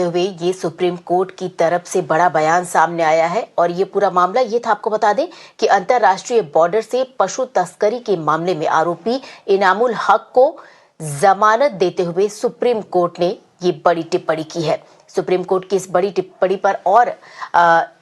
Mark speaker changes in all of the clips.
Speaker 1: हुए ये supreme court की तरफ से बड़ा बयान सामने आया है और ये पूरा मामला ये था। आपको बता दें कि अंतर्राष्ट्रीय बॉर्डर से पशु तस्करी के मामले में आरोपी इनामुल हक को जमानत देते हुए सुप्रीम कोर्ट ने ये बड़ी टिप्पणी की है। सुप्रीम कोर्ट की इस बड़ी टिप्पणी पर और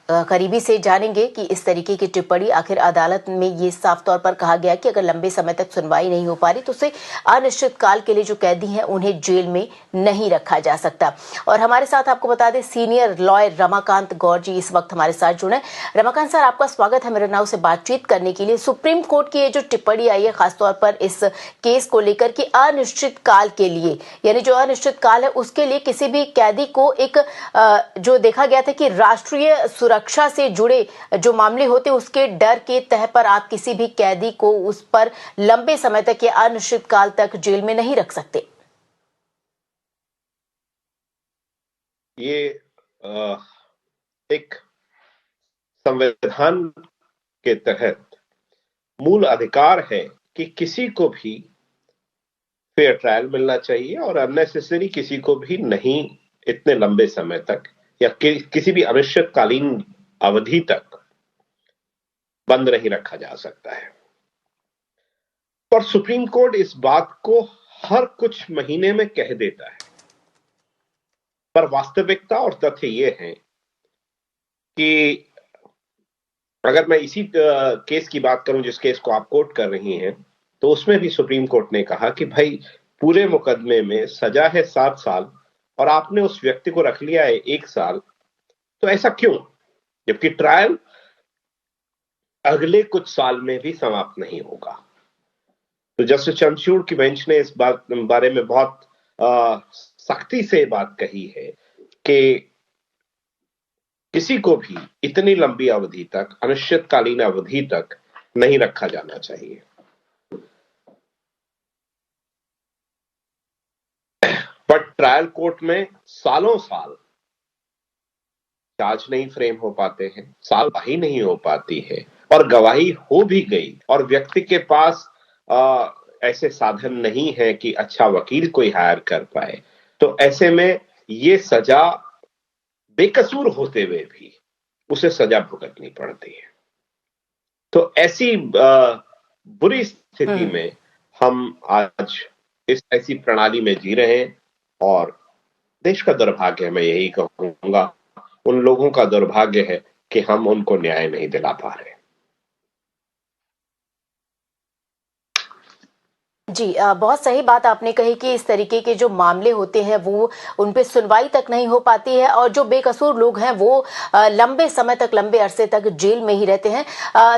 Speaker 1: करीबी से जानेंगे कि इस तरीके की टिप्पणी आखिर अदालत में ये साफ तौर पर कहा गया कि अगर लंबे समय तक सुनवाई नहीं हो पा रही तो उसे अनिश्चित काल के लिए जो कैदी हैं उन्हें जेल में नहीं रखा जा सकता। और हमारे साथ आपको बता दें सीनियर लॉयर रमाकांत गौर जी इस वक्त हमारे साथ जुड़े। रमाकांत सर, आपका स्वागत है मेरे नाव से बातचीत करने के लिए। सुप्रीम कोर्ट की ये जो टिप्पणी आई है खासतौर पर इस केस को लेकर कि अनिश्चित काल के लिए, यानी जो अनिश्चित काल है उसके लिए किसी भी कैदी को एक जो देखा गया था कि राष्ट्रीय सुरक्षा से जुड़े जो मामले होते उसके डर के तह पर आप किसी भी कैदी को उस पर लंबे समय तक या अनिश्चित काल तक जेल में नहीं रख सकते।
Speaker 2: ये एक संविधान के तहत मूल अधिकार है कि किसी को भी फेयर ट्रायल मिलना चाहिए और अननेसेसरी किसी को भी नहीं इतने लंबे समय तक या किसी भी अनिश्चितकालीन अवधि तक बंद नहीं रखा जा सकता है। और सुप्रीम कोर्ट इस बात को हर कुछ महीने में कह देता है, पर वास्तविकता और तथ्य ये है कि अगर मैं इसी केस की बात करूं जिस केस को आप कोट कर रही हैं, तो उसमें भी सुप्रीम कोर्ट ने कहा कि भाई पूरे मुकदमे में सजा है 7 साल और आपने उस व्यक्ति को रख लिया है 1 साल, तो ऐसा क्यों, जबकि ट्रायल अगले कुछ साल में भी समाप्त नहीं होगा। तो जस्टिस चंद्रचूड़ की बेंच ने इस बारे में बहुत सख्ती से बात कही है कि किसी को भी इतनी लंबी अवधि तक, अनिश्चितकालीन अवधि तक नहीं रखा जाना चाहिए। पर ट्रायल कोर्ट में सालों साल चार्ज नहीं फ्रेम हो पाते हैं, साल गवाही नहीं हो पाती है, और गवाही हो भी गई और व्यक्ति के पास ऐसे साधन नहीं है कि अच्छा वकील कोई हायर कर पाए, तो ऐसे में ये सजा बेकसूर होते हुए भी उसे सजा भुगतनी पड़ती है। तो ऐसी बुरी स्थिति में हम आज इस ऐसी प्रणाली में जी रहे हैं और देश का दुर्भाग्य है, मैं यही कहूंगा, उन लोगों का दुर्भाग्य है कि हम उनको न्याय नहीं दिला पा रहे।
Speaker 1: जी, बहुत सही बात आपने कही कि इस तरीके के जो मामले होते हैं वो उन पे सुनवाई तक नहीं हो पाती है और जो बेकसूर लोग हैं वो लंबे समय तक, लंबे अरसे तक जेल में ही रहते हैं।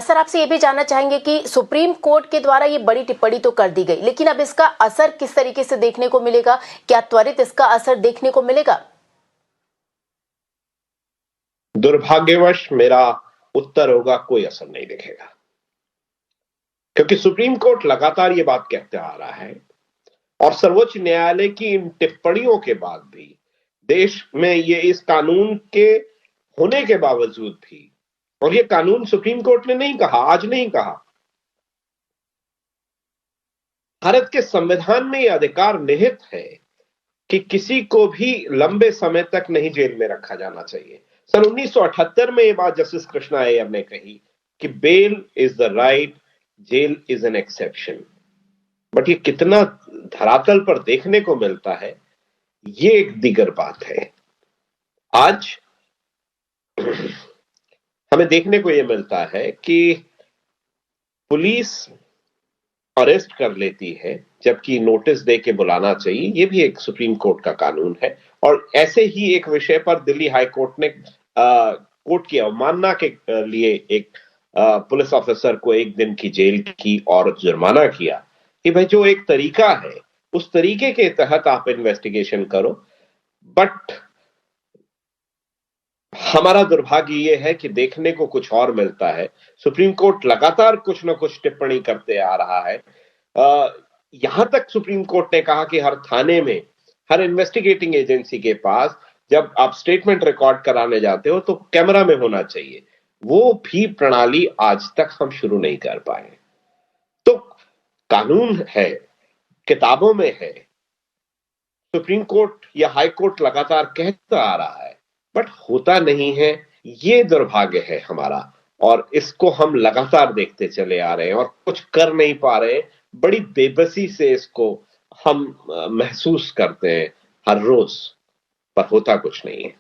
Speaker 1: सर, आपसे ये भी जानना चाहेंगे कि सुप्रीम कोर्ट के द्वारा ये बड़ी टिप्पणी तो कर दी गई, लेकिन अब इसका असर किस तरीके से देखने को मिलेगा? क्या त्वरित इसका असर देखने को मिलेगा?
Speaker 2: दुर्भाग्यवश मेरा उत्तर होगा कोई असर नहीं दिखेगा, क्योंकि सुप्रीम कोर्ट लगातार ये बात कहते आ रहा है और सर्वोच्च न्यायालय की इन टिप्पणियों के बाद भी देश में ये इस कानून के होने के बावजूद भी, और ये कानून सुप्रीम कोर्ट ने नहीं कहा, आज नहीं कहा, भारत के संविधान में यह अधिकार निहित है कि किसी को भी लंबे समय तक नहीं जेल में रखा जाना चाहिए। सन 1978 में यह बात जस्टिस कृष्णा अय्यर ने कही कि bail is the right, jail is an exception. But ये कितना धरातल पर देखने को मिलता है, ये एक दीगर बात है। आज हमें देखने को यह मिलता है कि पुलिस अरेस्ट कर लेती है जबकि नोटिस दे के बुलाना चाहिए, यह भी एक सुप्रीम कोर्ट का कानून है। और ऐसे ही एक विषय पर दिल्ली हाई कोर्ट ने कोर्ट की अवमानना के लिए एक पुलिस ऑफिसर को 1 दिन की जेल की और जुर्माना किया कि भाई जो एक तरीका है उस तरीके के तहत आप इन्वेस्टिगेशन करो। बट हमारा दुर्भाग्य यह है कि देखने को कुछ और मिलता है। सुप्रीम कोर्ट लगातार कुछ न कुछ टिप्पणी करते आ रहा है। यहां तक सुप्रीम कोर्ट ने कहा कि हर थाने में, हर इन्वेस्टिगेटिंग एजेंसी के पास जब आप स्टेटमेंट रिकॉर्ड कराने जाते हो तो कैमरा में होना चाहिए। वो भी प्रणाली आज तक हम शुरू नहीं कर पाए। तो कानून है, किताबों में है सुप्रीम कोर्ट या हाई कोर्ट लगातार कहता आ रहा है, बट होता नहीं है। ये दुर्भाग्य है हमारा, और इसको हम लगातार देखते चले आ रहे हैं और कुछ कर नहीं पा रहे। बड़ी बेबसी से इसको हम महसूस करते हैं हर रोज, पर होता कुछ नहीं है।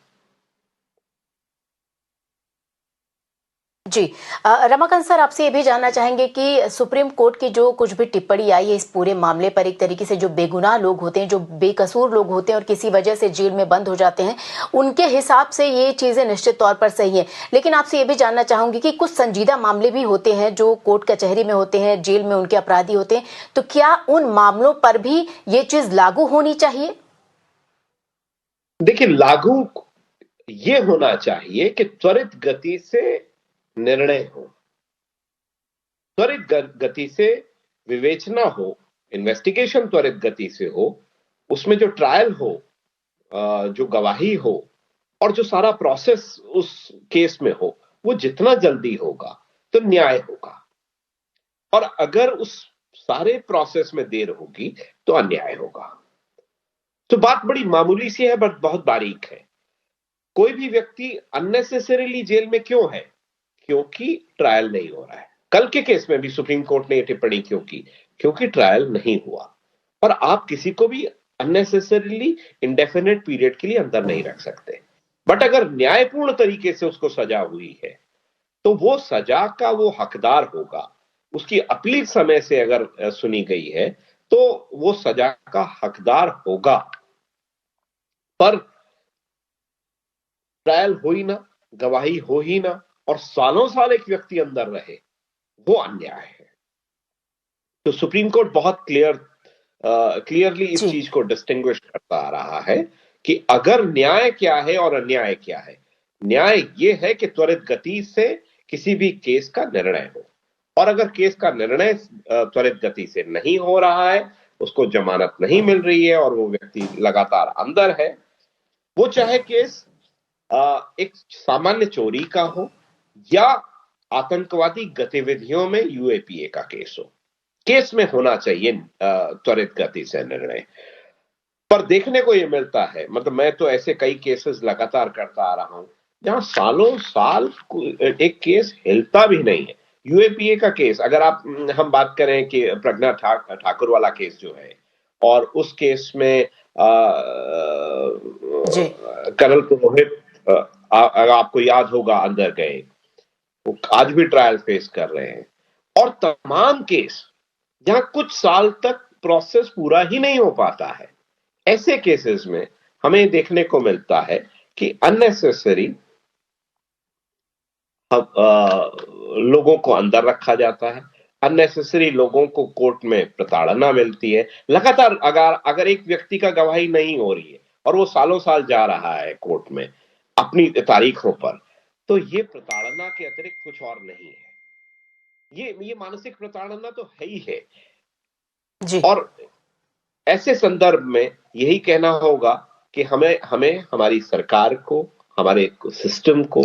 Speaker 1: जी। रमाकांत सर, आपसे ये भी जानना चाहेंगे कि सुप्रीम कोर्ट की जो कुछ भी टिप्पणी आई है इस पूरे मामले पर, एक तरीके से जो बेगुनाह लोग होते हैं, जो बेकसूर लोग होते हैं और किसी वजह से जेल में बंद हो जाते हैं, उनके हिसाब से ये चीजें निश्चित तौर पर सही है। लेकिन आपसे ये भी जानना चाहूंगी कि कुछ संजीदा मामले भी होते हैं जो कोर्ट कचहरी में होते हैं, जेल में उनके अपराधी होते हैं, तो क्या उन मामलों पर भी ये चीज लागू होनी चाहिए?
Speaker 2: देखिए, लागू ये होना चाहिए कि त्वरित गति से निर्णय हो, त्वरित गति से विवेचना हो, इन्वेस्टिगेशन त्वरित गति से हो, उसमें जो ट्रायल हो, जो गवाही हो, और जो सारा प्रोसेस उस केस में हो, वो जितना जल्दी होगा तो न्याय होगा। और अगर उस सारे प्रोसेस में देर होगी तो अन्याय होगा। तो बात बड़ी मामूली सी है, बट बहुत बारीक है। कोई भी व्यक्ति अननेसेसरीली जेल में क्यों है? क्योंकि ट्रायल नहीं हो रहा है। कल के केस में भी सुप्रीम कोर्ट ने यह टिप्पणी क्यों की? क्योंकि ट्रायल नहीं हुआ। और आप किसी को भी अननेसेसरीली इंडेफिनिट पीरियड के लिए अंदर नहीं रख सकते। बट अगर न्यायपूर्ण तरीके से उसको सजा हुई है तो वो सजा का वो हकदार होगा। उसकी अपील समय से अगर सुनी गई है तो वो सजा का हकदार होगा। पर ट्रायल हो ही ना, गवाही हो ही ना, और सालों साल एक व्यक्ति अंदर रहे, वो अन्याय है। तो सुप्रीम कोर्ट बहुत क्लियरली इस
Speaker 1: जी।
Speaker 2: चीज को डिस्टिंग्विश करता आ रहा है कि अगर न्याय क्या है और अन्याय क्या है। न्याय ये है कि त्वरित गति से किसी भी केस का निर्णय हो, और अगर केस का निर्णय त्वरित गति से नहीं हो रहा है, उसको जमानत नहीं मिल रही है और वो व्यक्ति लगातार अंदर है, वो चाहे केस एक सामान्य चोरी का हो या आतंकवादी गतिविधियों में यूएपीए का केस हो, केस में होना चाहिए त्वरित गति से निर्णय। पर देखने को ये मिलता है, मतलब मैं तो ऐसे कई केसेस लगातार करता आ रहा हूं जहां सालों साल एक केस हिलता भी नहीं है। यूएपीए का केस, अगर आप हम बात करें कि प्रज्ञा ठाकुर वाला केस जो है, और उस केस में
Speaker 1: जी।
Speaker 2: कर्नल पुरोहित, अगर आपको याद होगा, अंदर गए, वो आज भी ट्रायल फेस कर रहे हैं। और तमाम केस जहां कुछ साल तक प्रोसेस पूरा ही नहीं हो पाता है, ऐसे केसेस में हमें देखने को मिलता है कि अननेसेसरी लोगों को अंदर रखा जाता है, अननेसेसरी लोगों को कोर्ट में प्रताड़ना मिलती है। लगातार अगर एक व्यक्ति का गवाही नहीं हो रही है और वो सालों साल जा रहा है कोर्ट में अपनी तारीखों पर, तो ये प्रताड़ना के अतिरिक्त कुछ और नहीं है। ये मानसिक प्रताड़ना तो है ही है।
Speaker 1: जी।
Speaker 2: और ऐसे संदर्भ में यही कहना होगा कि हमें हमें हमारी सरकार को, हमारे सिस्टम को